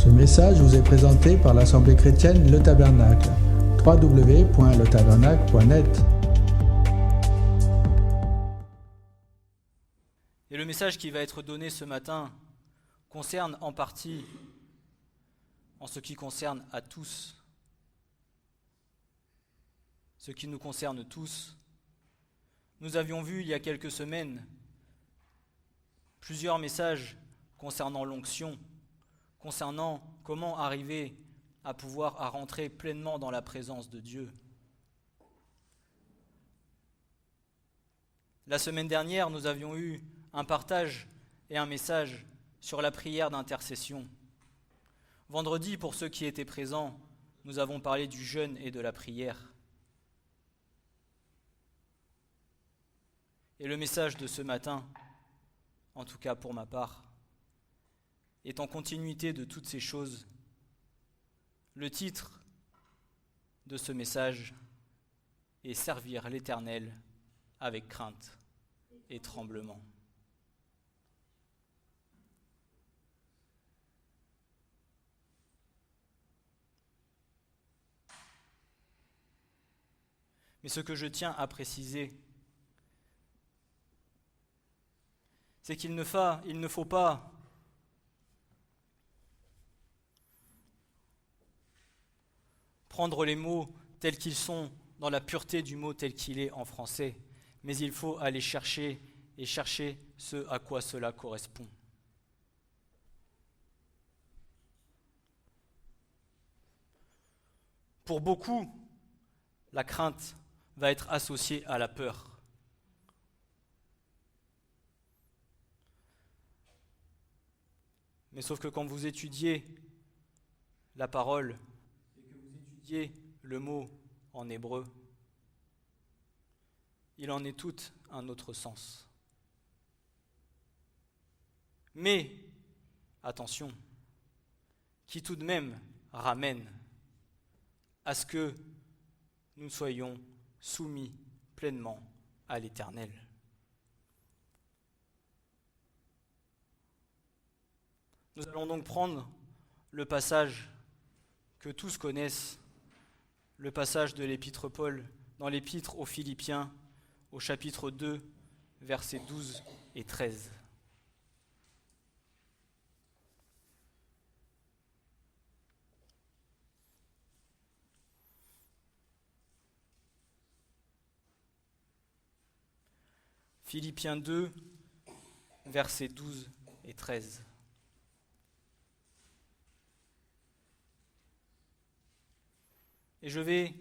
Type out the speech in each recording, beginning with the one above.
Ce message vous est présenté par l'Assemblée chrétienne Le Tabernacle. www.letabernacle.net. Et le message qui va être donné ce matin concerne en partie, en ce qui concerne à tous, ce qui nous concerne tous. Nous avions vu il y a quelques semaines plusieurs messages concernant l'onction, concernant comment arriver à pouvoir à rentrer pleinement dans la présence de Dieu. La semaine dernière, nous avions eu un partage et un message sur la prière d'intercession. Vendredi, pour ceux qui étaient présents, nous avons parlé du jeûne et de la prière. Et le message de ce matin, en tout cas pour ma part, est en continuité de toutes ces choses. Le titre de ce message est « Servir l'Éternel avec crainte et tremblement ». Mais ce que je tiens à préciser, c'est qu'il ne faut pas prendre les mots tels qu'ils sont dans la pureté du mot tel qu'il est en français, mais il faut aller chercher ce à quoi cela correspond. Pour beaucoup, la crainte va être associée à la peur. Mais sauf que quand vous étudiez la parole et que vous étudiez le mot en hébreu, il en est tout un autre sens. Mais, attention, qui tout de même ramène à ce que nous soyons soumis pleinement à l'Éternel. Nous allons donc prendre le passage que tous connaissent, le passage de l'épître Paul dans l'épître aux Philippiens, au chapitre 2, versets 12 et 13. Philippiens 2, versets 12 et 13. Et je vais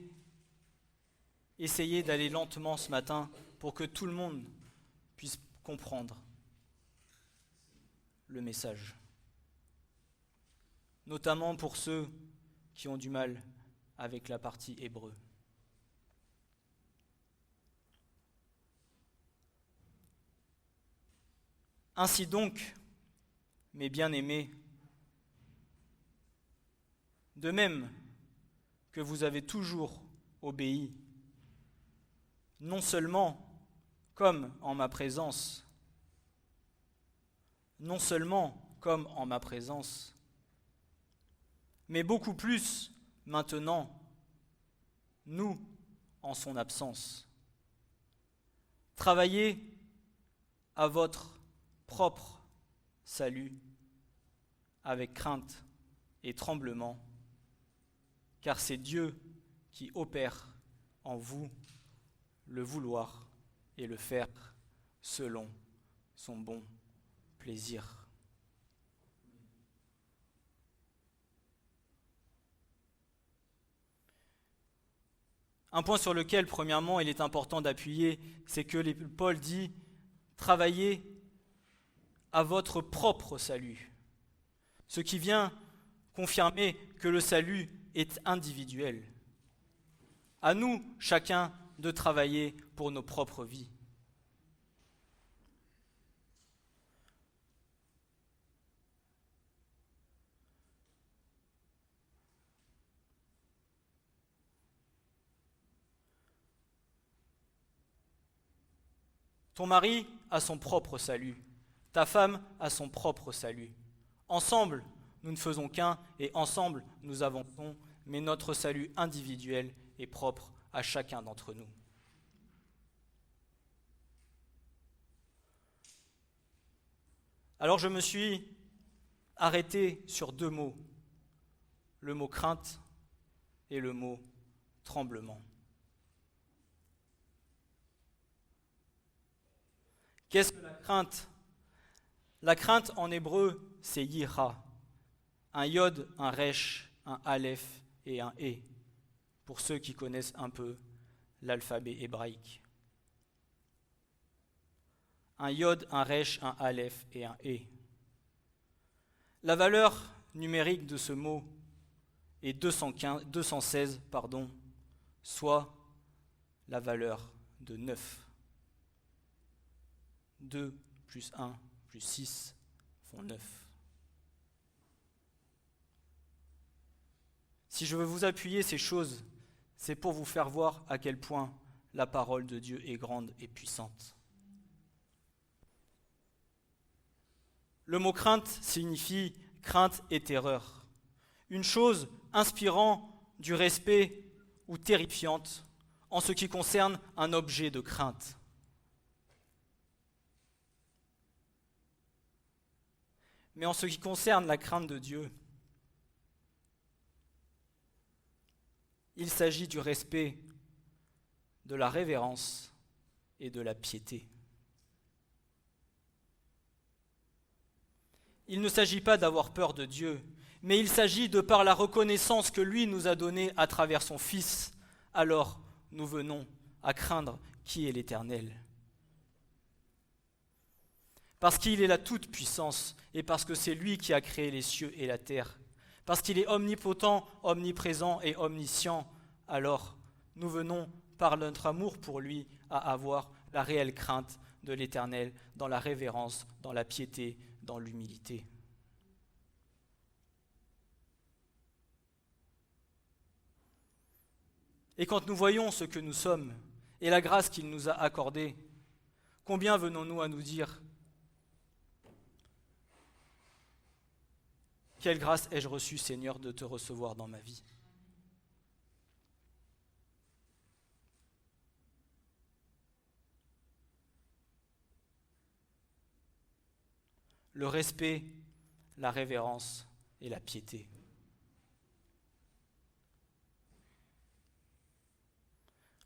essayer d'aller lentement ce matin pour que tout le monde puisse comprendre le message. Notamment pour ceux qui ont du mal avec la partie hébreu. Ainsi donc, mes bien-aimés, de même que vous avez toujours obéi, non seulement comme en ma présence, mais beaucoup plus maintenant, nous, en son absence. Travaillez à votre propre salut avec crainte et tremblement, car c'est Dieu qui opère en vous le vouloir et le faire selon son bon plaisir. Un point sur lequel, premièrement, il est important d'appuyer, c'est que Paul dit « Travaillez à votre propre salut », ce qui vient confirmer que le salut est individuel. À nous, chacun, de travailler pour nos propres vies. Ton mari a son propre salut, ta femme a son propre salut. Ensemble, nous ne faisons qu'un et ensemble nous avançons, mais notre salut individuel est propre à chacun d'entre nous. Alors je me suis arrêté sur 2 mots, le mot crainte et le mot tremblement. Qu'est-ce que la crainte ? La crainte en hébreu, c'est yira, un yod, un resh, un aleph et un e, pour ceux qui connaissent un peu l'alphabet hébraïque. Un yod, un resh, un aleph et un e. La valeur numérique de ce mot est 216, soit la valeur de 9. 2 plus 1 plus 6 font 9. Si je veux vous appuyer ces choses, c'est pour vous faire voir à quel point la parole de Dieu est grande et puissante. Le mot crainte signifie crainte et terreur. Une chose inspirant du respect ou terrifiante en ce qui concerne un objet de crainte. Mais en ce qui concerne la crainte de Dieu, il s'agit du respect, de la révérence et de la piété. Il ne s'agit pas d'avoir peur de Dieu, mais il s'agit de par la reconnaissance que lui nous a donnée à travers son Fils. Alors nous venons à craindre qui est l'Éternel. Parce qu'il est la toute-puissance et parce que c'est lui qui a créé les cieux et la terre. Parce qu'il est omnipotent, omniprésent et omniscient, alors nous venons par notre amour pour lui à avoir la réelle crainte de l'Éternel dans la révérence, dans la piété, dans l'humilité. Et quand nous voyons ce que nous sommes et la grâce qu'il nous a accordée, combien venons-nous à nous dire « Quelle grâce ai-je reçue, Seigneur, de te recevoir dans ma vie ?» Le respect, la révérence et la piété.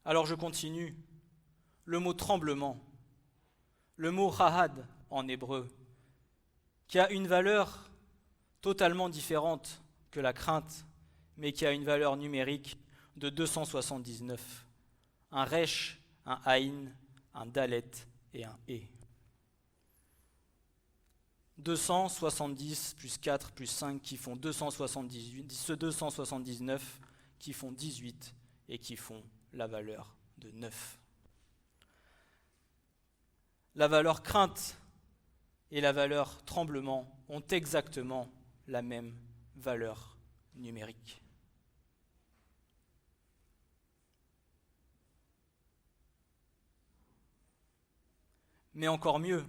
Alors je continue. Le mot tremblement, le mot rahad en hébreu, qui a une valeur totalement différente que la crainte, mais qui a une valeur numérique de 279. Un resh, un aïn, un dalet et un e. 270 plus 4 plus 5 qui font 278, ce 279 qui font 18 et qui font la valeur de 9. La valeur crainte et la valeur tremblement ont exactement la même valeur numérique. Mais encore mieux,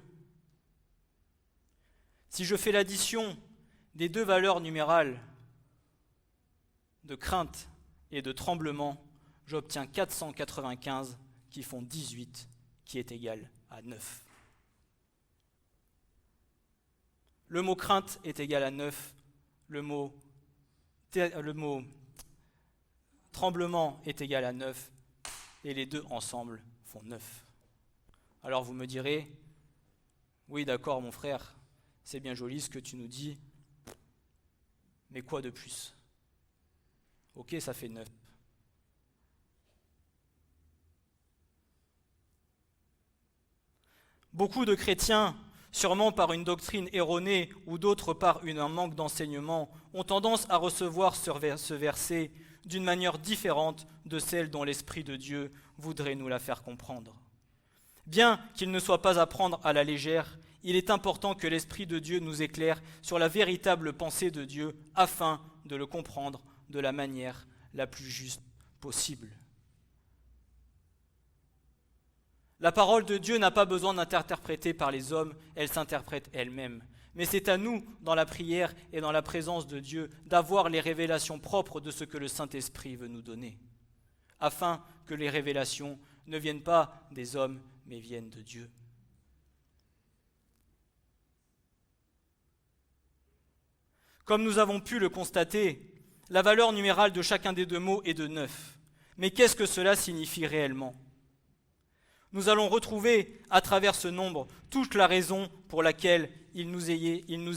si je fais l'addition des 2 valeurs numérales de crainte et de tremblement, j'obtiens 495 qui font 18, qui est égal à 9. Le mot crainte est égal à 9, le mot tremblement est égal à 9, et les 2 ensemble font 9. Alors vous me direz, oui d'accord mon frère, c'est bien joli ce que tu nous dis, mais quoi de plus ? Ok, ça fait 9. Beaucoup de chrétiens, sûrement par une doctrine erronée ou d'autres par un manque d'enseignement, ont tendance à recevoir ce verset d'une manière différente de celle dont l'Esprit de Dieu voudrait nous la faire comprendre. Bien qu'il ne soit pas à prendre à la légère, il est important que l'Esprit de Dieu nous éclaire sur la véritable pensée de Dieu afin de le comprendre de la manière la plus juste possible. La parole de Dieu n'a pas besoin d'être interprétée par les hommes, elle s'interprète elle-même. Mais c'est à nous, dans la prière et dans la présence de Dieu, d'avoir les révélations propres de ce que le Saint-Esprit veut nous donner, afin que les révélations ne viennent pas des hommes, mais viennent de Dieu. Comme nous avons pu le constater, la valeur numérale de chacun des deux mots est de 9. Mais qu'est-ce que cela signifie réellement ? Nous allons retrouver à travers ce nombre toute la raison pour laquelle il nous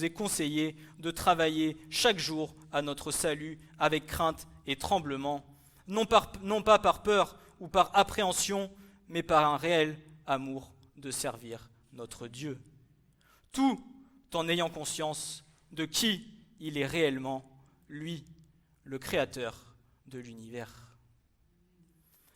est conseillé de travailler chaque jour à notre salut avec crainte et tremblement, non pas par peur ou par appréhension, mais par un réel amour de servir notre Dieu. Tout en ayant conscience de qui il est réellement, lui, le Créateur de l'univers.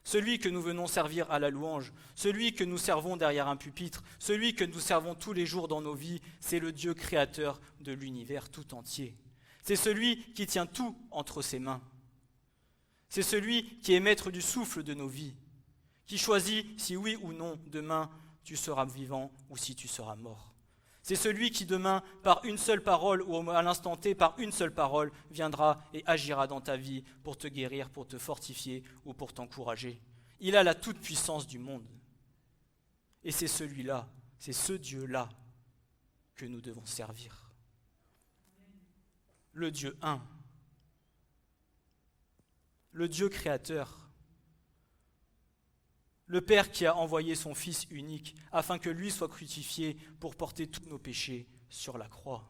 Celui que nous venons servir à la louange, celui que nous servons derrière un pupitre, celui que nous servons tous les jours dans nos vies, c'est le Dieu créateur de l'univers tout entier. C'est celui qui tient tout entre ses mains. C'est celui qui est maître du souffle de nos vies, qui choisit si oui ou non demain tu seras vivant ou si tu seras mort. C'est celui qui demain, par une seule parole ou à l'instant T, par une seule parole, viendra et agira dans ta vie pour te guérir, pour te fortifier ou pour t'encourager. Il a la toute-puissance du monde. Et c'est celui-là, c'est ce Dieu-là que nous devons servir. Le Dieu un. Le Dieu créateur. Le Père qui a envoyé son Fils unique afin que lui soit crucifié pour porter tous nos péchés sur la croix.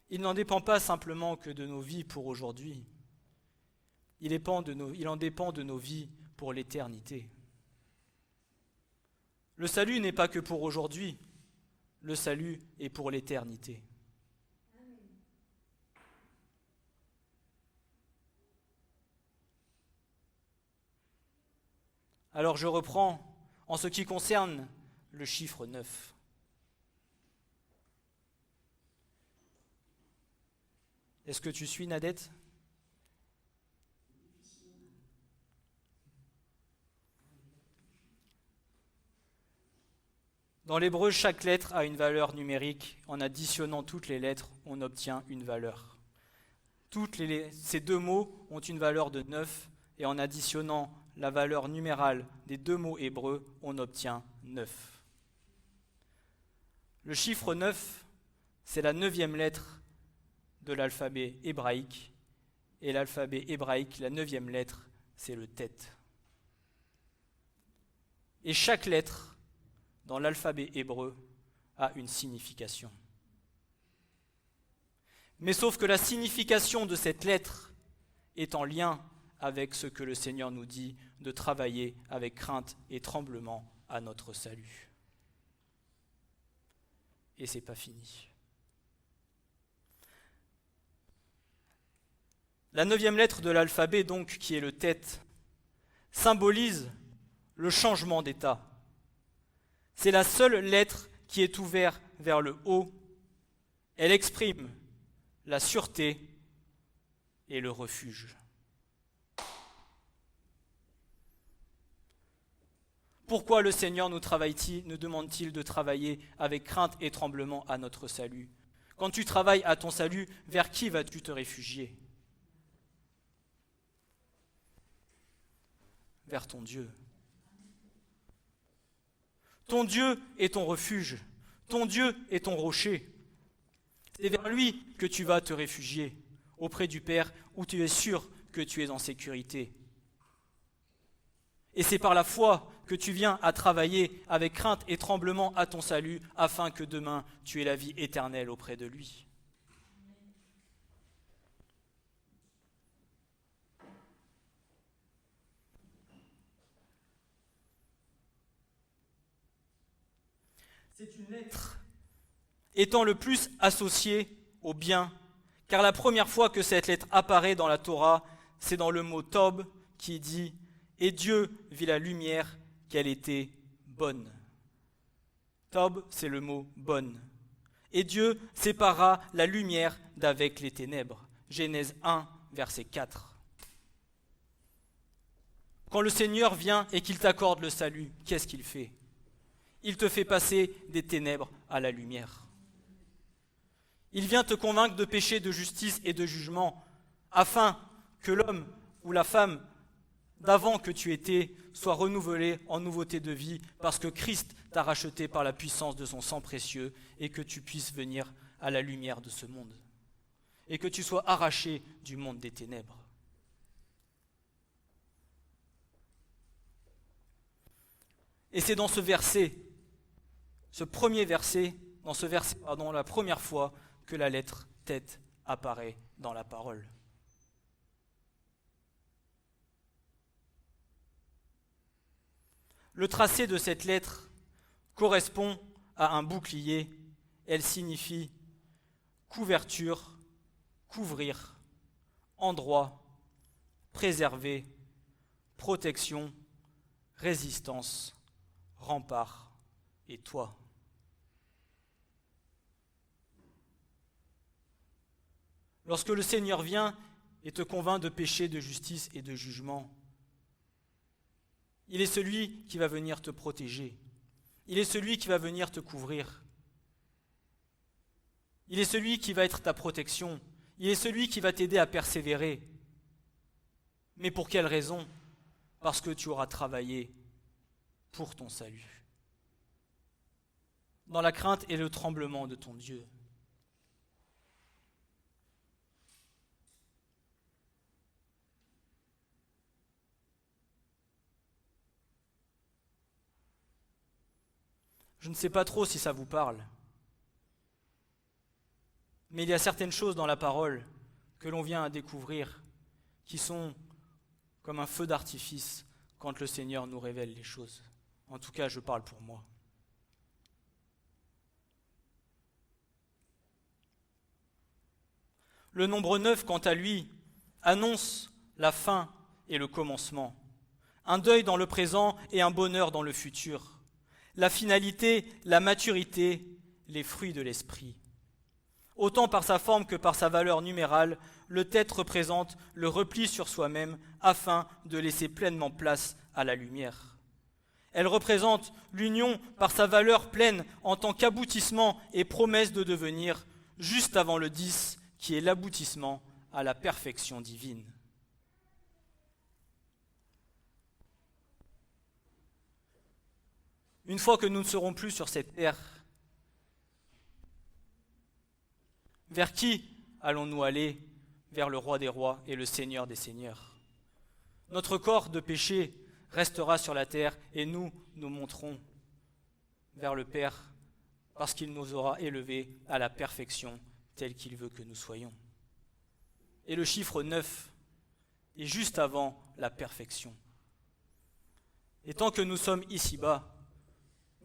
Il n'en dépend pas simplement que de nos vies pour aujourd'hui. Il en dépend de nos vies pour l'éternité. Le salut n'est pas que pour aujourd'hui, le salut est pour l'éternité. Alors je reprends en ce qui concerne le chiffre 9. Est-ce que tu suis, Nadette ? Dans l'hébreu, chaque lettre a une valeur numérique. En additionnant toutes les lettres, on obtient une valeur. Ces deux mots ont une valeur de 9, et en additionnant la valeur numérale des deux mots hébreux, on obtient 9. Le chiffre 9, c'est la 9e lettre de l'alphabet hébraïque, et l'alphabet hébraïque, la 9e lettre, c'est le tet. Et chaque lettre dans l'alphabet hébreu a une signification. Mais sauf que la signification de cette lettre est en lien avec ce que le Seigneur nous dit de travailler avec crainte et tremblement à notre salut. Et c'est pas fini. La 9e lettre de l'alphabet, donc, qui est le tet, symbolise le changement d'état. C'est la seule lettre qui est ouverte vers le haut. Elle exprime la sûreté et le refuge. Pourquoi le Seigneur nous demande-t-il de travailler avec crainte et tremblement à notre salut ? Quand tu travailles à ton salut, vers qui vas-tu te réfugier ? Vers ton Dieu. Ton Dieu est ton refuge. Ton Dieu est ton rocher. C'est vers lui que tu vas te réfugier, auprès du Père, où tu es sûr que tu es en sécurité. Et c'est par la foi que tu viens à travailler avec crainte et tremblement à ton salut, afin que demain tu aies la vie éternelle auprès de lui. C'est une lettre étant le plus associée au bien, Car la première fois que cette lettre apparaît dans la Torah, c'est dans le mot Tob qui dit « Et Dieu vit la lumière qu'elle était bonne ». Tob, c'est le mot « bonne ». Et Dieu sépara la lumière d'avec les ténèbres. Genèse 1, verset 4. Quand le Seigneur vient et qu'il t'accorde le salut, qu'est-ce qu'il fait? Il te fait passer des ténèbres à la lumière. Il vient te convaincre de péché, de justice et de jugement, afin que l'homme ou la femme d'avant que tu étais soit renouvelé en nouveauté de vie, parce que Christ t'a racheté par la puissance de son sang précieux, et que tu puisses venir à la lumière de ce monde, et que tu sois arraché du monde des ténèbres. Et c'est dans ce verset, la première fois que la lettre tête apparaît dans la parole. Le tracé de cette lettre correspond à un bouclier. Elle signifie couverture, couvrir, endroit, préserver, protection, résistance, rempart et toit. Lorsque le Seigneur vient et te convainc de péché, de justice et de jugement, il est celui qui va venir te protéger. Il est celui qui va venir te couvrir. Il est celui qui va être ta protection. Il est celui qui va t'aider à persévérer. Mais pour quelle raison? Parce que tu auras travaillé pour ton salut, dans la crainte et le tremblement de ton Dieu. Je ne sais pas trop si ça vous parle, mais il y a certaines choses dans la parole que l'on vient à découvrir qui sont comme un feu d'artifice quand le Seigneur nous révèle les choses. En tout cas, je parle pour moi. Le nombre 9, quant à lui, annonce la fin et le commencement, un deuil dans le présent et un bonheur dans le futur. La finalité, la maturité, les fruits de l'esprit. Autant par sa forme que par sa valeur numérale, le tête représente le repli sur soi-même afin de laisser pleinement place à la lumière. Elle représente l'union par sa valeur pleine en tant qu'aboutissement et promesse de devenir, juste avant le 10, qui est l'aboutissement à la perfection divine. Une fois que nous ne serons plus sur cette terre, vers qui allons-nous aller? Vers le roi des rois et le Seigneur des seigneurs. Notre corps de péché restera sur la terre et nous monterons vers le Père parce qu'il nous aura élevés à la perfection telle qu'il veut que nous soyons. Et le chiffre 9 est juste avant la perfection. Et tant que nous sommes ici-bas,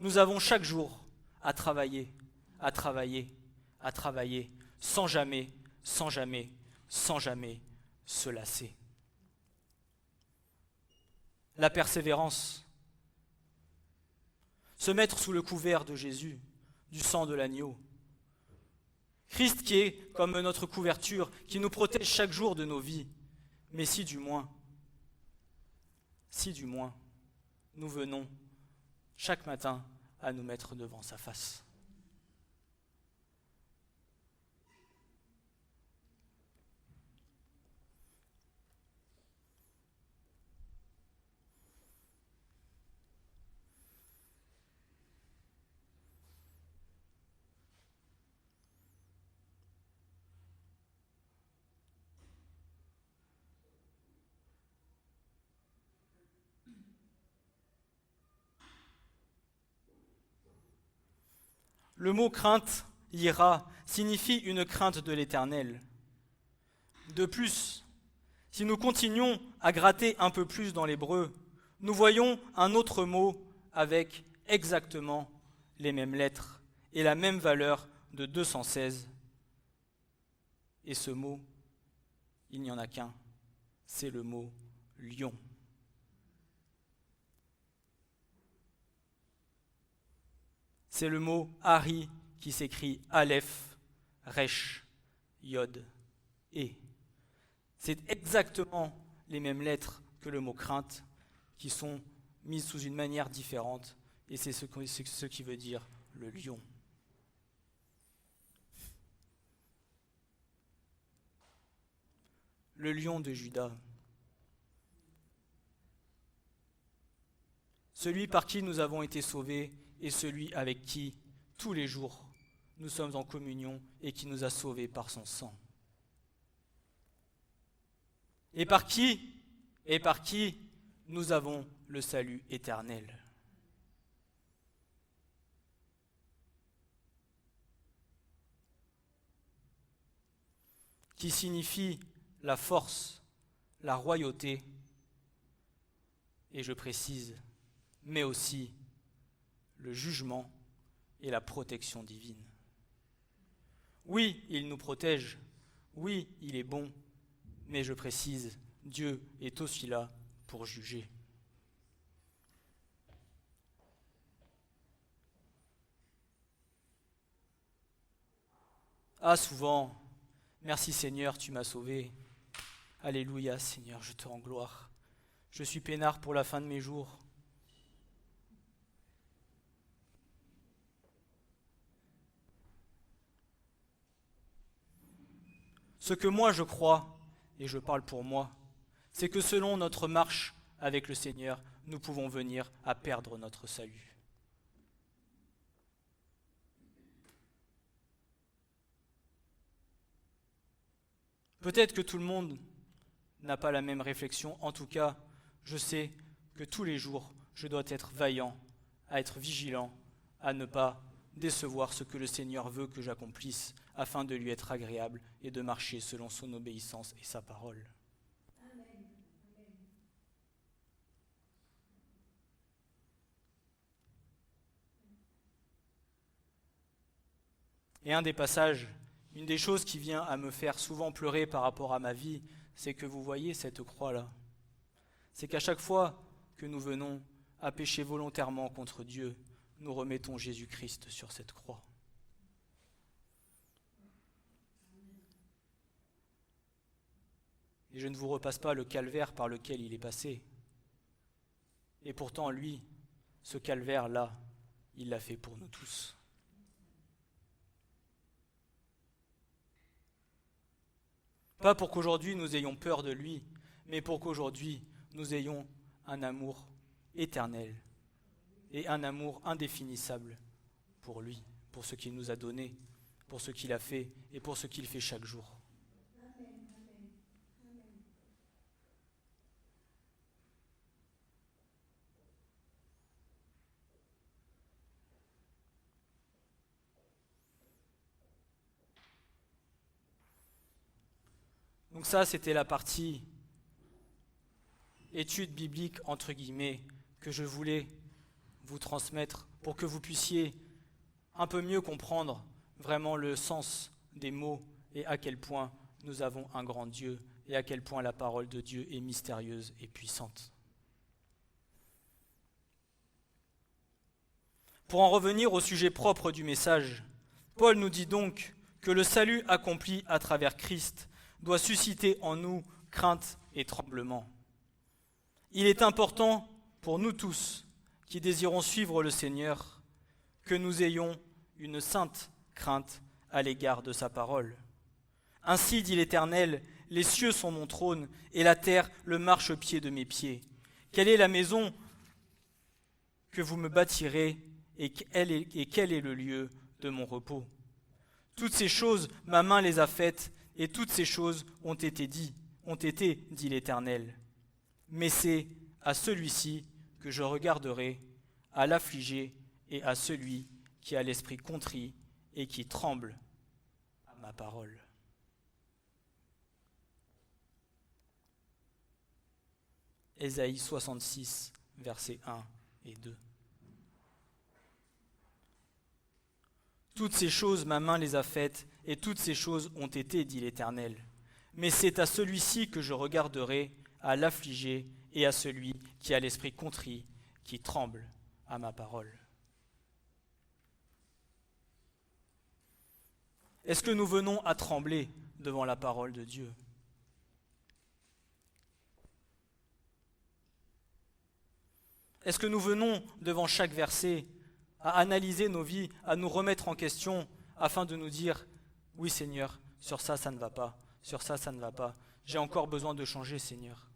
nous avons chaque jour à travailler, sans jamais se lasser. La persévérance, se mettre sous le couvert de Jésus, du sang de l'agneau. Christ qui est comme notre couverture, qui nous protège chaque jour de nos vies. Mais si du moins, nous venons chaque matin à nous mettre devant sa face. Le mot crainte, ira, signifie une crainte de l'Éternel. De plus, si nous continuons à gratter un peu plus dans l'hébreu, nous voyons un autre mot avec exactement les mêmes lettres et la même valeur de 216. Et ce mot, il n'y en a qu'un, c'est le mot lion. C'est le mot Ari qui s'écrit Aleph, Resh, Yod, E. C'est exactement les mêmes lettres que le mot crainte qui sont mises sous une manière différente et c'est ce qui veut dire le lion. Le lion de Juda. Celui par qui nous avons été sauvés et celui avec qui, tous les jours, nous sommes en communion et qui nous a sauvés par son sang. Et par qui nous avons le salut éternel. Qui signifie la force, la royauté, et je précise, mais aussi le jugement et la protection divine. Oui, il nous protège, oui, il est bon, mais je précise, Dieu est aussi là pour juger. Ah, souvent, merci Seigneur, tu m'as sauvé. Alléluia Seigneur, je te rends gloire. Je suis peinard pour la fin de mes jours. Ce que moi je crois, et je parle pour moi, c'est que selon notre marche avec le Seigneur, nous pouvons venir à perdre notre salut. Peut-être que tout le monde n'a pas la même réflexion. En tout cas, je sais que tous les jours, je dois être vaillant, à être vigilant, à ne pas décevoir ce que le Seigneur veut que j'accomplisse, afin de lui être agréable et de marcher selon son obéissance et sa parole. Amen. Et un des passages, une des choses qui vient à me faire souvent pleurer par rapport à ma vie, c'est que vous voyez cette croix-là. C'est qu'à chaque fois que nous venons à pécher volontairement contre Dieu, nous remettons Jésus-Christ sur cette croix. Et je ne vous repasse pas le calvaire par lequel il est passé. Et pourtant, lui, ce calvaire-là, il l'a fait pour nous tous. Pas pour qu'aujourd'hui nous ayons peur de lui, mais pour qu'aujourd'hui nous ayons un amour éternel et un amour indéfinissable pour lui, pour ce qu'il nous a donné, pour ce qu'il a fait et pour ce qu'il fait chaque jour. Donc ça, c'était la partie étude biblique, entre guillemets, que je voulais vous transmettre pour que vous puissiez un peu mieux comprendre vraiment le sens des mots et à quel point nous avons un grand Dieu et à quel point la parole de Dieu est mystérieuse et puissante. Pour en revenir au sujet propre du message, Paul nous dit donc que le salut accompli à travers Christ doit susciter en nous crainte et tremblement. Il est important pour nous tous qui désirons suivre le Seigneur que nous ayons une sainte crainte à l'égard de sa parole. Ainsi dit l'Éternel, les cieux sont mon trône et la terre le marchepied de mes pieds. Quelle est la maison que vous me bâtirez et quel est le lieu de mon repos? Toutes ces choses, ma main les a faites, et toutes ces choses ont été, dit l'Éternel. Mais c'est à celui-ci que je regarderai, à l'affligé et à celui qui a l'esprit contrit et qui tremble à ma parole. Ésaïe 66, versets 1 et 2. Toutes ces choses, ma main les a faites, et toutes ces choses ont été, dit l'Éternel. Mais c'est à celui-ci que je regarderai, à l'affligé, et à celui qui a l'esprit contrit, qui tremble à ma parole. Est-ce que nous venons à trembler devant la parole de Dieu ? Est-ce que nous venons devant chaque verset à analyser nos vies, à nous remettre en question afin de nous dire « Oui Seigneur, sur ça, ça ne va pas, sur ça, ça ne va pas. J'ai encore besoin de changer Seigneur. »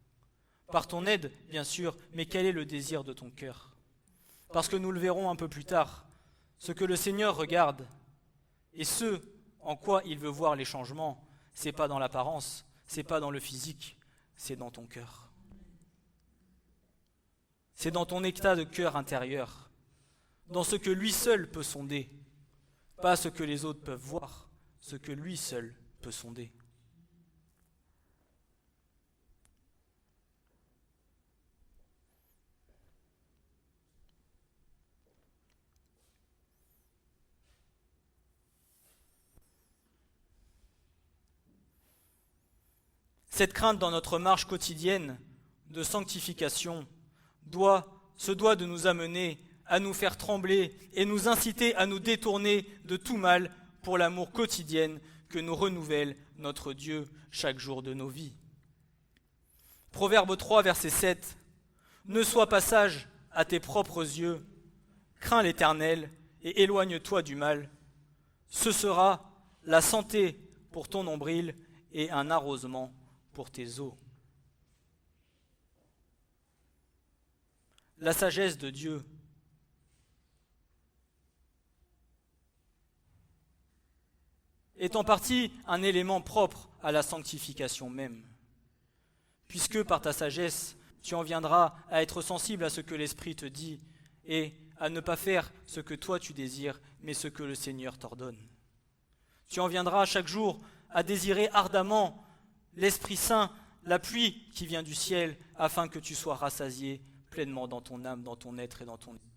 Par ton aide, bien sûr, mais quel est le désir de ton cœur ? Parce que nous le verrons un peu plus tard, ce que le Seigneur regarde et ce en quoi il veut voir les changements, c'est pas dans l'apparence, c'est pas dans le physique, c'est dans ton cœur. C'est dans ton état de cœur intérieur, dans ce que lui seul peut sonder, pas ce que les autres peuvent voir, ce que lui seul peut sonder. Cette crainte dans notre marche quotidienne de sanctification se doit de nous amener à nous faire trembler et nous inciter à nous détourner de tout mal pour l'amour quotidien que nous renouvelle notre Dieu chaque jour de nos vies. Proverbe 3, verset 7. « Ne sois pas sage à tes propres yeux, crains l'Éternel et éloigne-toi du mal. Ce sera la santé pour ton nombril et un arrosement pour tes eaux. » La sagesse de Dieu est en partie un élément propre à la sanctification même, puisque par ta sagesse, tu en viendras à être sensible à ce que l'Esprit te dit et à ne pas faire ce que toi tu désires, mais ce que le Seigneur t'ordonne. Tu en viendras chaque jour à désirer ardemment l'Esprit Saint, la pluie qui vient du ciel, afin que tu sois rassasié pleinement dans ton âme, dans ton être et dans ton esprit.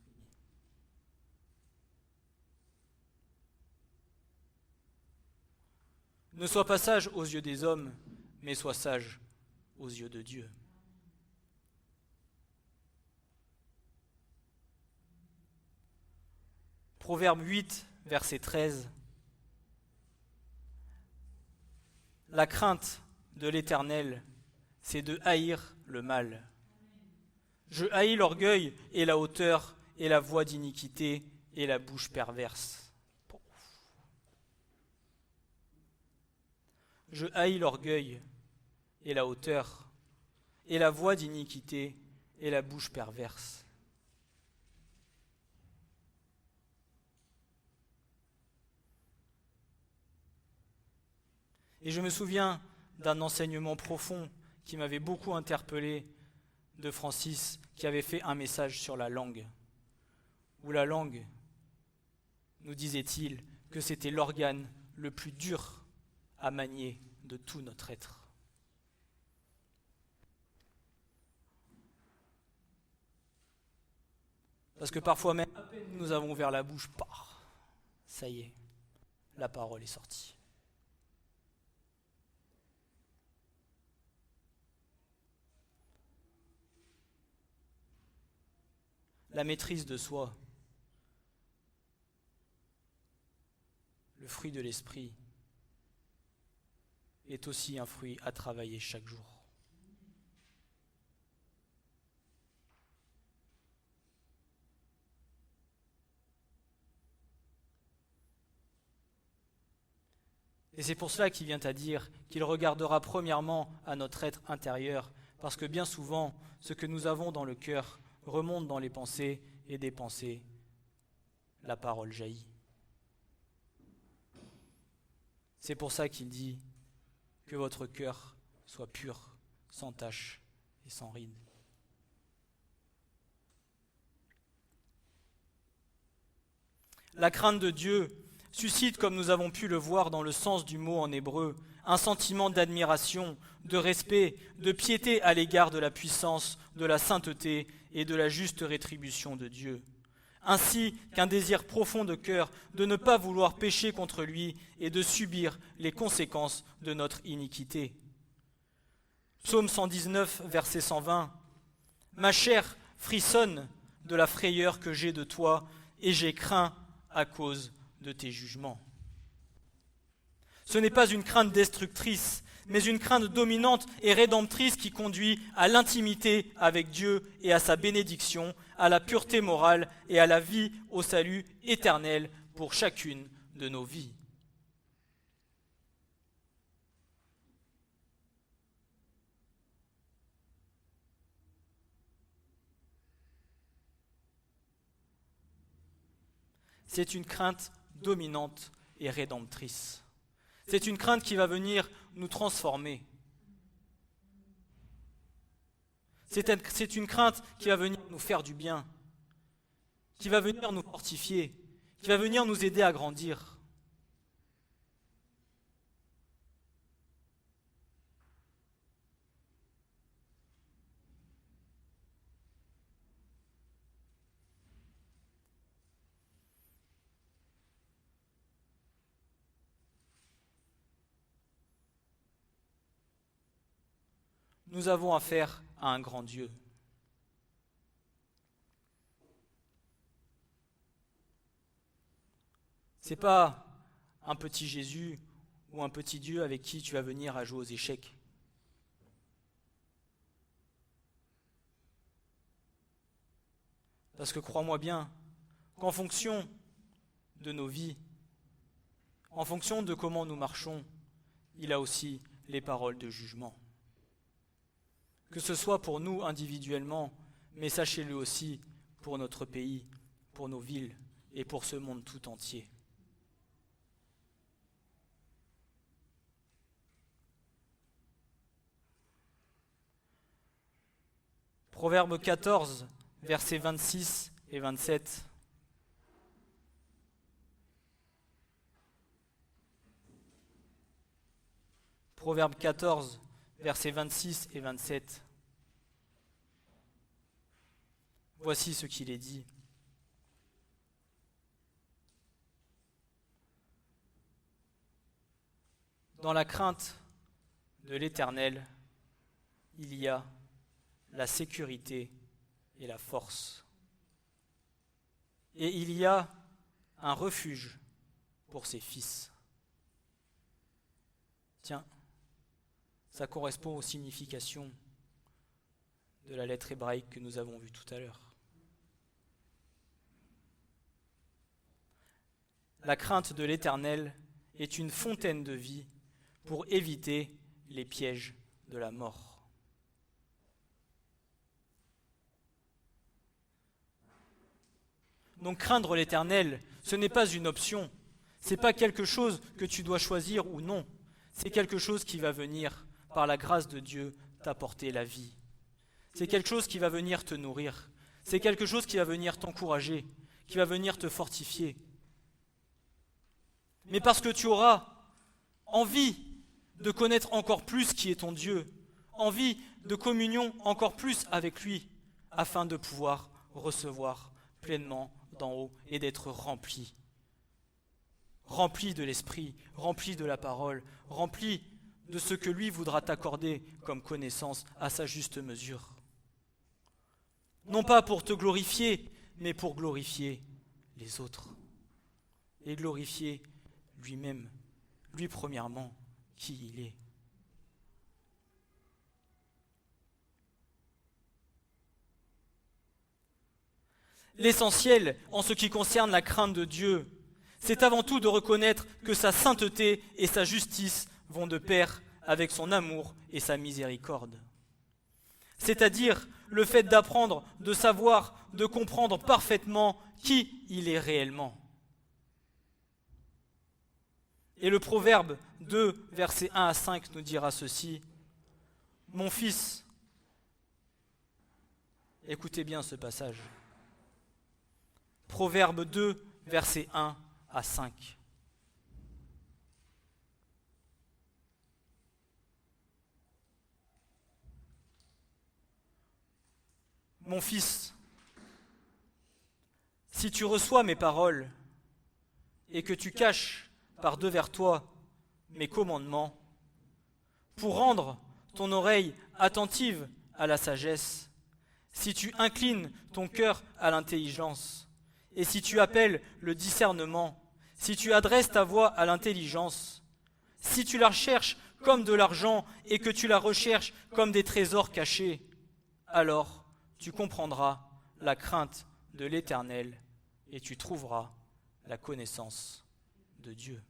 Ne sois pas sage aux yeux des hommes, mais sois sage aux yeux de Dieu. Proverbe 8, verset 13. La crainte de l'Éternel, c'est de haïr le mal. Je haïs l'orgueil et la hauteur et la voix d'iniquité et la bouche perverse. Je haïs l'orgueil et la hauteur et la voix d'iniquité et la bouche perverse. Et je me souviens d'un enseignement profond qui m'avait beaucoup interpellé de Francis, qui avait fait un message sur la langue, où la langue, nous disait-il, que c'était l'organe le plus dur à manier de tout notre être. Parce que parfois même, à peine nous avons ouvert la bouche, ça y est, la parole est sortie. La maîtrise de soi, le fruit de l'esprit, est aussi un fruit à travailler chaque jour. Et c'est pour cela qu'il vient à dire qu'il regardera premièrement à notre être intérieur, parce que bien souvent, ce que nous avons dans le cœur remonte dans les pensées, et des pensées, la parole jaillit. C'est pour ça qu'il dit que votre cœur soit pur, sans tache et sans ride. La crainte de Dieu suscite, comme nous avons pu le voir dans le sens du mot en hébreu, un sentiment d'admiration, de respect, de piété à l'égard de la puissance, de la sainteté et de la juste rétribution de Dieu. ainsi qu'un désir profond de cœur de ne pas vouloir pécher contre lui et de subir les conséquences de notre iniquité. Psaume 119, verset 120. Ma chair frissonne de la frayeur que j'ai de toi, et j'ai craint à cause de tes jugements. Ce n'est pas une crainte destructrice, mais une crainte dominante et rédemptrice qui conduit à l'intimité avec Dieu et à sa bénédiction, à la pureté morale et à la vie au salut éternel pour chacune de nos vies. C'est une crainte dominante et rédemptrice. C'est une crainte qui va venir nous transformer. C'est une crainte qui va venir nous faire du bien, qui va venir nous fortifier, qui va venir nous aider à grandir. Nous avons affaire à un grand Dieu. Ce n'est pas un petit Jésus ou un petit Dieu avec qui tu vas venir à jouer aux échecs. Parce que crois-moi bien qu'en fonction de nos vies, en fonction de comment nous marchons, il a aussi les paroles de jugement. Que ce soit pour nous individuellement, mais sachez-le aussi pour notre pays, pour nos villes et pour ce monde tout entier. Proverbe 14, versets 26 et 27. Proverbe 14, versets 26 et 27. Voici ce qu'il est dit. Dans la crainte de l'Éternel, il y a la sécurité et la force. Et il y a un refuge pour ses fils. Tiens, ça correspond aux significations de la lettre hébraïque que nous avons vue tout à l'heure. La crainte de l'Éternel est une fontaine de vie pour éviter les pièges de la mort. Donc craindre l'Éternel, ce n'est pas une option, ce n'est pas quelque chose que tu dois choisir ou non, c'est quelque chose qui va venir, par la grâce de Dieu, t'apporter la vie. C'est quelque chose qui va venir te nourrir, c'est quelque chose qui va venir t'encourager, qui va venir te fortifier. Mais parce que tu auras envie de connaître encore plus qui est ton Dieu, envie de communion encore plus avec lui, afin de pouvoir recevoir pleinement d'en haut et d'être rempli de l'Esprit, rempli de la parole, rempli de ce que lui voudra t'accorder comme connaissance à sa juste mesure. Non pas pour te glorifier, mais pour glorifier les autres et glorifier lui-même, lui premièrement, qui il est. L'essentiel en ce qui concerne la crainte de Dieu, c'est avant tout de reconnaître que sa sainteté et sa justice vont de pair avec son amour et sa miséricorde. C'est-à-dire le fait d'apprendre, de savoir, de comprendre parfaitement qui il est réellement. Et le Proverbe 2, versets 1 à 5 nous dira ceci. Mon fils, écoutez bien ce passage. Proverbe 2, versets 1 à 5. Mon fils, Si tu reçois mes paroles et que tu caches par devers toi mes commandements, pour rendre ton oreille attentive à la sagesse, si tu inclines ton cœur à l'intelligence, et si tu appelles le discernement, si tu adresses ta voix à l'intelligence, si tu la recherches comme de l'argent et que tu la recherches comme des trésors cachés, alors tu comprendras la crainte de l'Éternel et tu trouveras la connaissance de Dieu.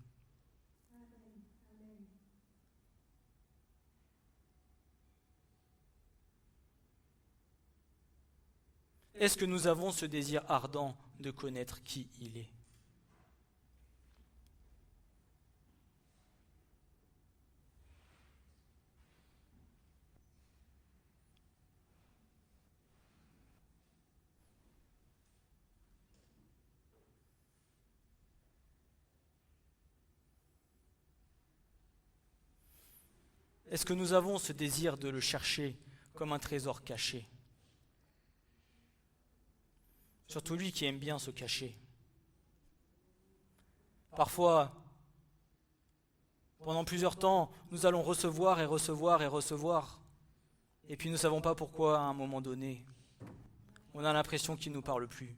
Est-ce que nous avons ce désir ardent de connaître qui il est ? Est-ce que nous avons ce désir de le chercher comme un trésor caché ? Surtout lui qui aime bien se cacher. Parfois, pendant plusieurs temps, nous allons recevoir et recevoir et recevoir. Et puis nous ne savons pas pourquoi, à un moment donné, on a l'impression qu'il ne nous parle plus.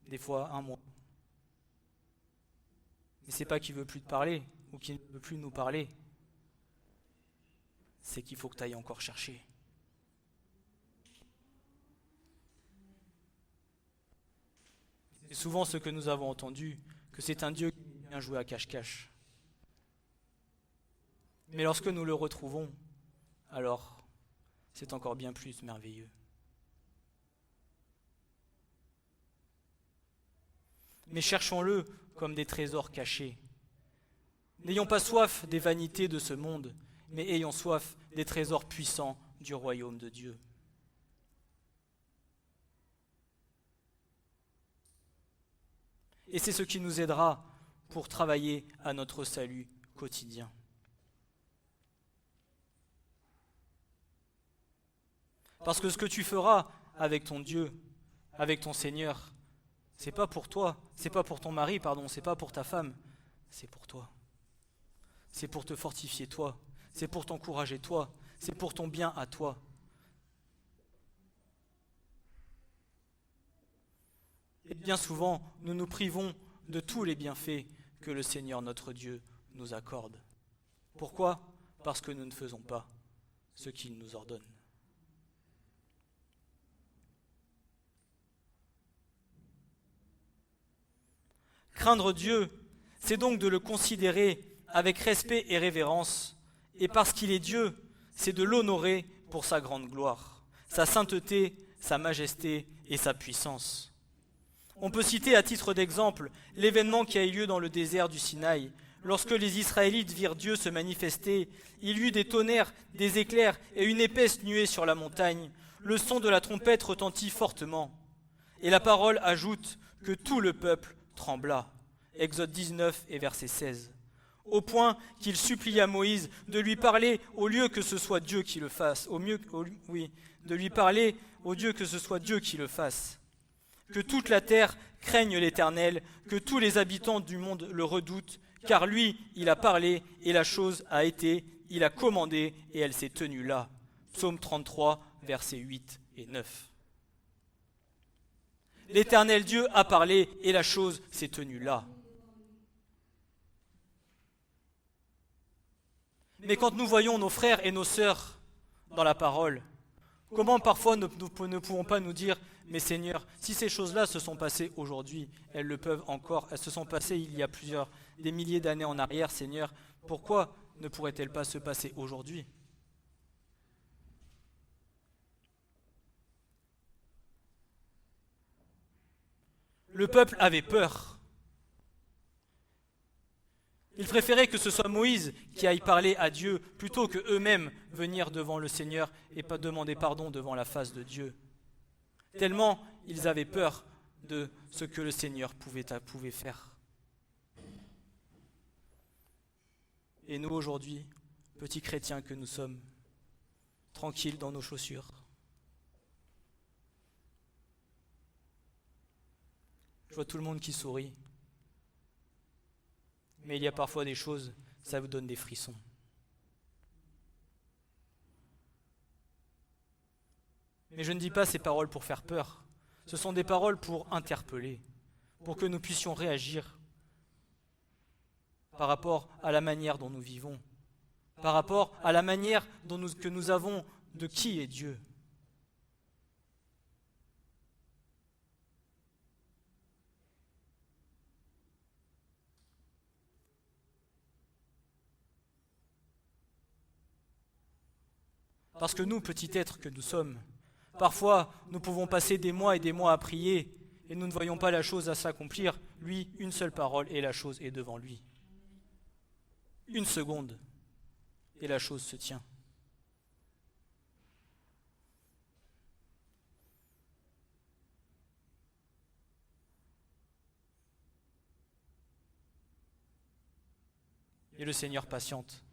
Des fois, un mois. Mais ce n'est pas qu'il ne veut plus te parler ou qu'il ne veut plus nous parler. C'est qu'il faut que tu ailles encore chercher. C'est souvent ce que nous avons entendu, que c'est un Dieu qui vient jouer à cache-cache. Mais lorsque nous le retrouvons, alors c'est encore bien plus merveilleux. Mais cherchons-le comme des trésors cachés. N'ayons pas soif des vanités de ce monde, mais ayons soif des trésors puissants du royaume de Dieu. Et c'est ce qui nous aidera pour travailler à notre salut quotidien. Parce que ce que tu feras avec ton Dieu, avec ton Seigneur, c'est pas pour toi, c'est pas pour ton mari, c'est pas pour ta femme, c'est pour toi. C'est pour te fortifier toi, c'est pour t'encourager toi, c'est pour ton bien à toi. Et bien souvent, nous nous privons de tous les bienfaits que le Seigneur notre Dieu nous accorde. Pourquoi ? Parce que nous ne faisons pas ce qu'il nous ordonne. Craindre Dieu, c'est donc de le considérer avec respect et révérence, et parce qu'il est Dieu, c'est de l'honorer pour sa grande gloire, sa sainteté, sa majesté et sa puissance. On peut citer à titre d'exemple l'événement qui a eu lieu dans le désert du Sinaï. Lorsque les Israélites virent Dieu se manifester, il y eut des tonnerres, des éclairs et une épaisse nuée sur la montagne. Le son de la trompette retentit fortement. Et la parole ajoute que tout le peuple trembla. Exode 19 et verset 16. Au point qu'il supplia Moïse de lui parler au lieu que ce soit Dieu qui le fasse. De lui parler au Dieu que ce soit Dieu qui le fasse. Que toute la terre craigne l'Éternel, que tous les habitants du monde le redoutent, car lui, il a parlé et la chose a été, il a commandé et elle s'est tenue là. Psaume 33, versets 8 et 9. L'Éternel Dieu a parlé et la chose s'est tenue là. Mais quand nous voyons nos frères et nos sœurs dans la parole, comment parfois nous ne pouvons pas nous dire « Mais Seigneur, si ces choses-là se sont passées aujourd'hui, elles le peuvent encore, elles se sont passées il y a des milliers d'années en arrière, Seigneur, pourquoi ne pourraient-elles pas se passer aujourd'hui ?» Le peuple avait peur. Il préférait que ce soit Moïse qui aille parler à Dieu plutôt que eux-mêmes venir devant le Seigneur et pas demander pardon devant la face de Dieu. Tellement ils avaient peur de ce que le Seigneur pouvait faire. Et nous aujourd'hui, petits chrétiens que nous sommes, tranquilles dans nos chaussures, Je vois tout le monde qui sourit. Mais il y a parfois des choses, ça vous donne des frissons. Mais je ne dis pas ces paroles pour faire peur. Ce sont des paroles pour interpeller, pour que nous puissions réagir par rapport à la manière dont nous vivons, par rapport à la manière que nous avons de qui est Dieu. Parce que nous, petits êtres que nous sommes, parfois nous pouvons passer des mois et des mois à prier et nous ne voyons pas la chose à s'accomplir. Lui, une seule parole et la chose est devant lui. Une seconde et la chose se tient. Et le Seigneur patiente.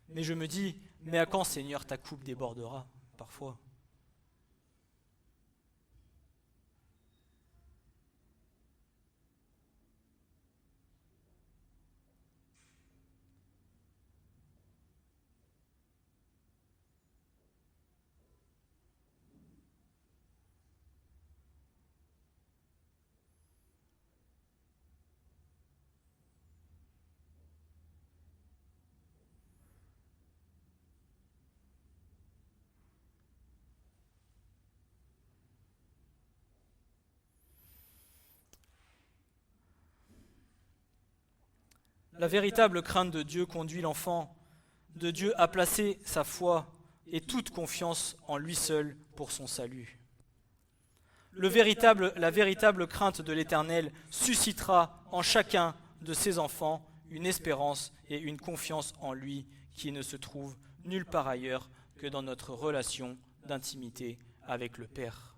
Mais je me dis, mais à quand, Seigneur, ta coupe débordera, parfois? La véritable crainte de Dieu conduit l'enfant de Dieu à placer sa foi et toute confiance en lui seul pour son salut. La véritable crainte de l'Éternel suscitera en chacun de ses enfants une espérance et une confiance en lui qui ne se trouve nulle part ailleurs que dans notre relation d'intimité avec le Père.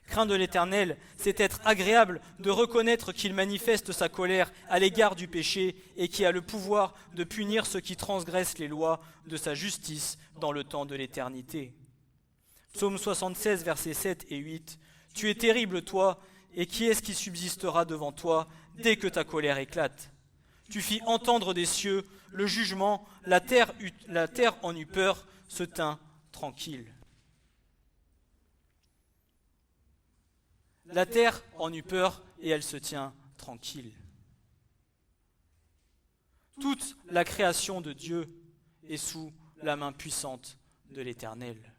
Craindre de l'Éternel, c'est être agréable de reconnaître qu'il manifeste sa colère à l'égard du péché et qui a le pouvoir de punir ceux qui transgressent les lois de sa justice dans le temps de l'éternité. Psaume 76, versets 7 et 8. « Tu es terrible, toi, et qui est-ce qui subsistera devant toi dès que ta colère éclate ? Tu fis entendre des cieux le jugement, la terre en eut peur, se tint tranquille. » La terre en eut peur et elle se tient tranquille. Toute la création de Dieu est sous la main puissante de l'Éternel.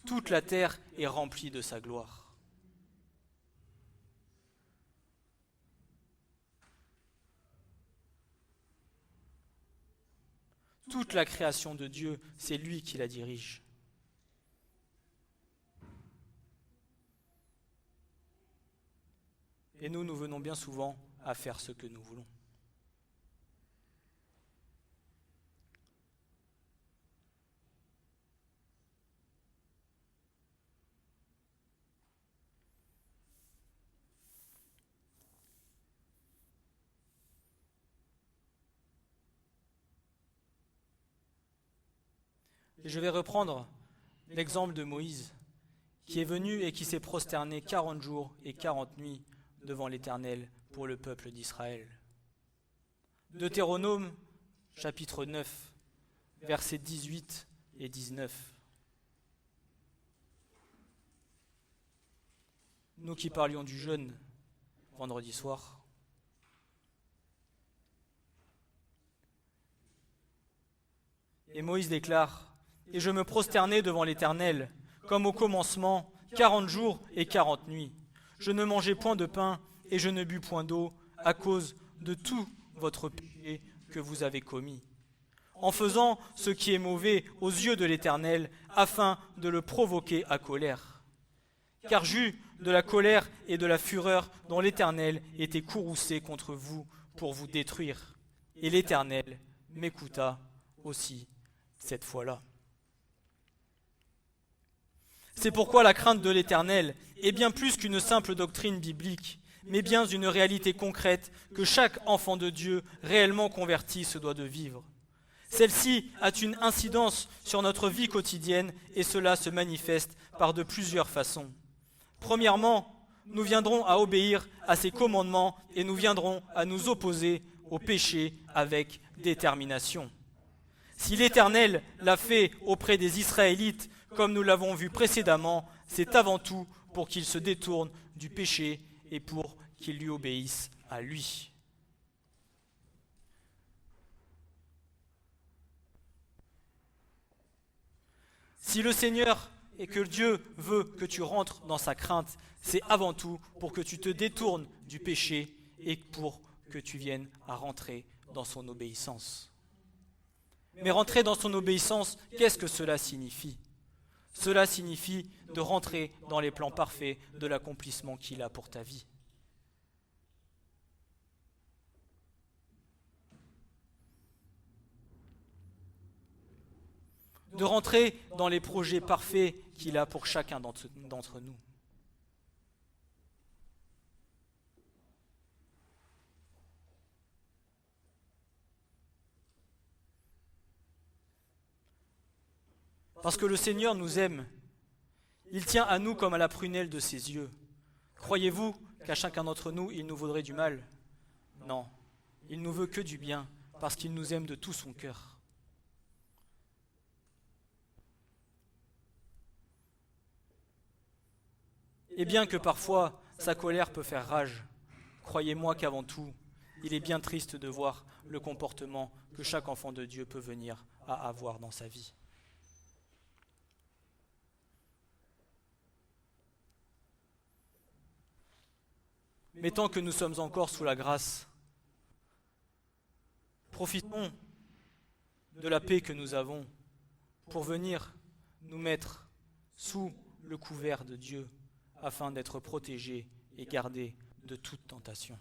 Toute la terre est remplie de sa gloire. Toute la création de Dieu, c'est lui qui la dirige. Et nous venons bien souvent à faire ce que nous voulons. Et je vais reprendre l'exemple de Moïse, qui est venu et qui s'est prosterné 40 jours et 40 nuits devant l'Éternel pour le peuple d'Israël. Deutéronome, chapitre 9, versets 18 et 19. Nous qui parlions du jeûne vendredi soir, et Moïse déclare: « Et je me prosternai devant l'Éternel, comme au commencement, 40 jours et 40 nuits. Je ne mangeai point de pain et je ne bus point d'eau à cause de tout votre péché que vous avez commis, en faisant ce qui est mauvais aux yeux de l'Éternel, afin de le provoquer à colère. Car j'eus de la colère et de la fureur dont l'Éternel était courroucé contre vous pour vous détruire. Et l'Éternel m'écouta aussi cette fois-là. » C'est pourquoi la crainte de l'Éternel est bien plus qu'une simple doctrine biblique, mais bien une réalité concrète que chaque enfant de Dieu réellement converti se doit de vivre. Celle-ci a une incidence sur notre vie quotidienne et cela se manifeste par de plusieurs façons. Premièrement, nous viendrons à obéir à ses commandements et nous viendrons à nous opposer au péché avec détermination. Si l'Éternel l'a fait auprès des Israélites, comme nous l'avons vu précédemment, c'est avant tout pour qu'ils se détournent du péché et pour qu'ils lui obéissent à lui. Si le Seigneur et que Dieu veut que tu rentres dans sa crainte, c'est avant tout pour que tu te détournes du péché et pour que tu viennes à rentrer dans son obéissance. Mais rentrer dans son obéissance, qu'est-ce que cela signifie ? Cela signifie de rentrer dans les plans parfaits de l'accomplissement qu'il a pour ta vie. De rentrer dans les projets parfaits qu'il a pour chacun d'entre nous. Parce que le Seigneur nous aime. Il tient à nous comme à la prunelle de ses yeux. Croyez-vous qu'à chacun d'entre nous, il nous vaudrait du mal ? Non, il nous veut que du bien, parce qu'il nous aime de tout son cœur. Et bien que parfois sa colère peut faire rage, croyez-moi qu'avant tout, il est bien triste de voir le comportement que chaque enfant de Dieu peut venir à avoir dans sa vie. Mais tant que nous sommes encore sous la grâce, profitons de la paix que nous avons pour venir nous mettre sous le couvert de Dieu afin d'être protégés et gardés de toute tentation.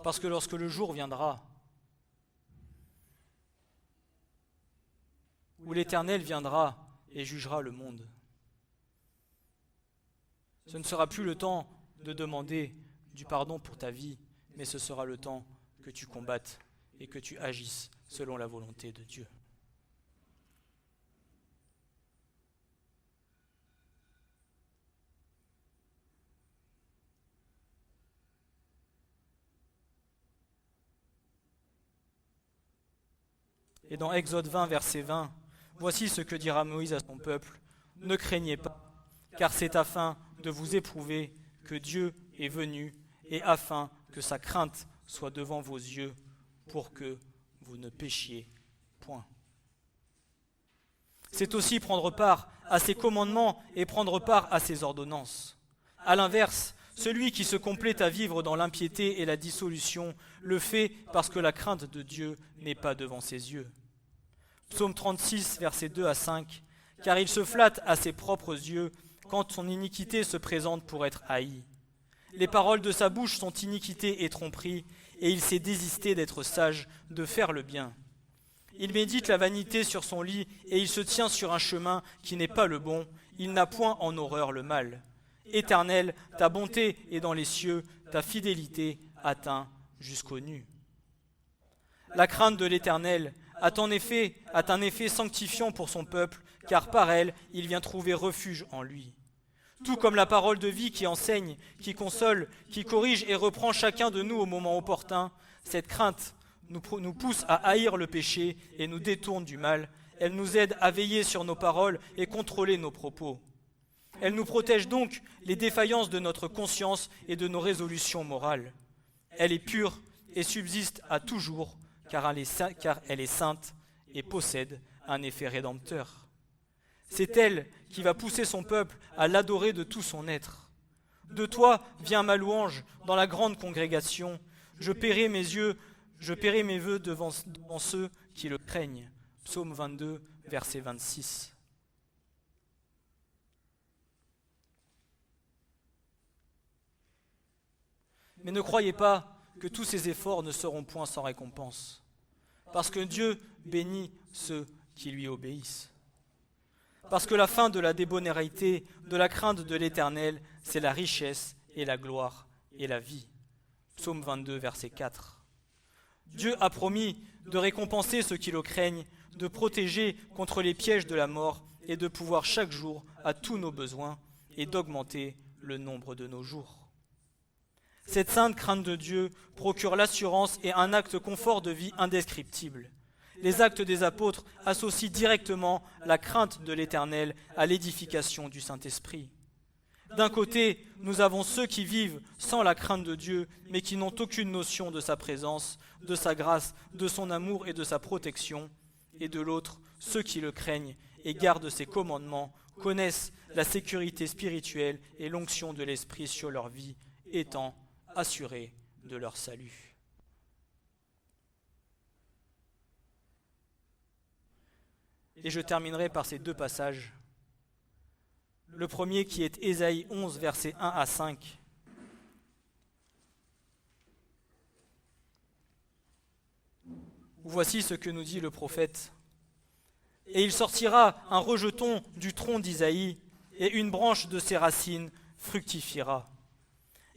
Parce que lorsque le jour viendra, où l'Éternel viendra et jugera le monde, ce ne sera plus le temps de demander du pardon pour ta vie, mais ce sera le temps que tu combattes et que tu agisses selon la volonté de Dieu. Et dans Exode 20, verset 20, voici ce que dira Moïse à son peuple. Ne craignez pas, car c'est afin de vous éprouver que Dieu est venu et afin que sa crainte soit devant vos yeux pour que vous ne péchiez point. C'est aussi prendre part à ses commandements et prendre part à ses ordonnances. À l'inverse, celui qui se complaît à vivre dans l'impiété et la dissolution le fait parce que la crainte de Dieu n'est pas devant ses yeux. Psaume 36, versets 2 à 5. « Car il se flatte à ses propres yeux quand son iniquité se présente pour être haï. Les paroles de sa bouche sont iniquité et tromperie, et il s'est désisté d'être sage, de faire le bien. Il médite la vanité sur son lit, et il se tient sur un chemin qui n'est pas le bon. Il n'a point en horreur le mal. Éternel, ta bonté est dans les cieux, ta fidélité atteint jusqu'aux nues. La crainte de l'Éternel a un effet sanctifiant pour son peuple, car par elle, il vient trouver refuge en lui. Tout comme la parole de vie qui enseigne, qui console, qui corrige et reprend chacun de nous au moment opportun, cette crainte nous pousse à haïr le péché et nous détourne du mal. Elle nous aide à veiller sur nos paroles et contrôler nos propos. Elle nous protège donc les défaillances de notre conscience et de nos résolutions morales. Elle est pure et subsiste à toujours, car elle est sainte et possède un effet rédempteur. C'est elle qui va pousser son peuple à l'adorer de tout son être. De toi vient ma louange dans la grande congrégation. Je paierai mes vœux devant ceux qui le craignent. Psaume 22, verset 26. Mais ne croyez pas que tous ces efforts ne seront point sans récompense, parce que Dieu bénit ceux qui lui obéissent. Parce que la fin de la débonnairité, de la crainte de l'Éternel, c'est la richesse et la gloire et la vie. Psaume 22, verset 4. Dieu a promis de récompenser ceux qui le craignent, de protéger contre les pièges de la mort et de pouvoir chaque jour à tous nos besoins et d'augmenter le nombre de nos jours. Cette sainte crainte de Dieu procure l'assurance et un acte confort de vie indescriptible. Les actes des apôtres associent directement la crainte de l'Éternel à l'édification du Saint-Esprit. D'un côté, nous avons ceux qui vivent sans la crainte de Dieu, mais qui n'ont aucune notion de sa présence, de sa grâce, de son amour et de sa protection. Et de l'autre, ceux qui le craignent et gardent ses commandements, connaissent la sécurité spirituelle et l'onction de l'Esprit sur leur vie, étant assurés de leur salut. Et je terminerai par ces deux passages. Le premier qui est Ésaïe 11, versets 1 à 5. Voici ce que nous dit le prophète. Et il sortira un rejeton du tronc d'Isaïe, et une branche de ses racines fructifiera.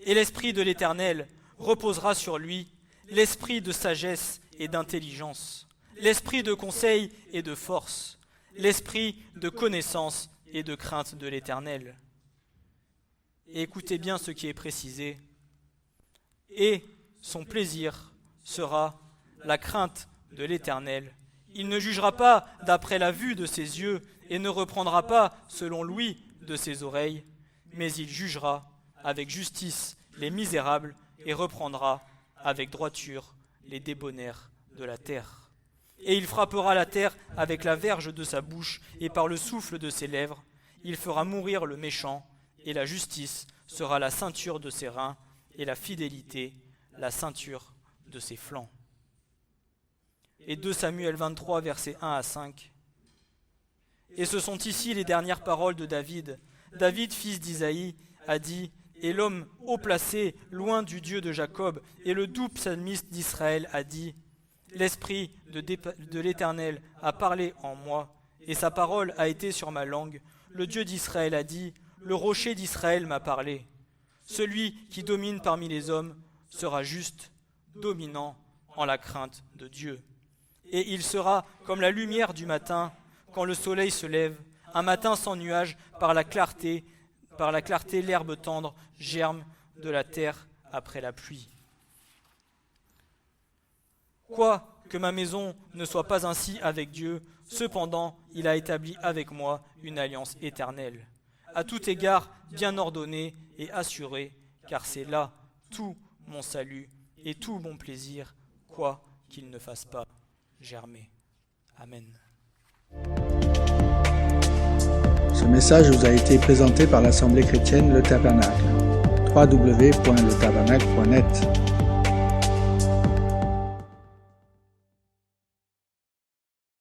Et l'Esprit de l'Éternel reposera sur lui, l'esprit de sagesse et d'intelligence, l'esprit de conseil et de force, l'esprit de connaissance et de crainte de l'Éternel. Et écoutez bien ce qui est précisé. Et son plaisir sera la crainte de l'Éternel. Il ne jugera pas d'après la vue de ses yeux et ne reprendra pas selon l'ouïe de ses oreilles, mais il jugera avec justice les misérables et reprendra avec droiture les débonnaires de la terre. Et il frappera la terre avec la verge de sa bouche et par le souffle de ses lèvres. Il fera mourir le méchant, et la justice sera la ceinture de ses reins, et la fidélité la ceinture de ses flancs. Et 2 Samuel 23, versets 1 à 5. Et ce sont ici les dernières paroles de David. David, fils d'Isaïe, a dit « Et l'homme haut placé, loin du Dieu de Jacob, et le doux psalmiste d'Israël a dit « L'Esprit de l'Éternel a parlé en moi, et sa parole a été sur ma langue. Le Dieu d'Israël a dit « Le rocher d'Israël m'a parlé. Celui qui domine parmi les hommes sera juste, dominant en la crainte de Dieu. Et il sera comme la lumière du matin, quand le soleil se lève, un matin sans nuage, par la clarté l'herbe tendre germe de la terre après la pluie. Quoi que ma maison ne soit pas ainsi avec Dieu, cependant il a établi avec moi une alliance éternelle, à tout égard bien ordonnée et assurée, car c'est là tout mon salut et tout mon plaisir, quoi qu'il ne fasse pas germer. Amen. Ce message vous a été présenté par l'Assemblée chrétienne Le Tabernacle. www.letabernacle.net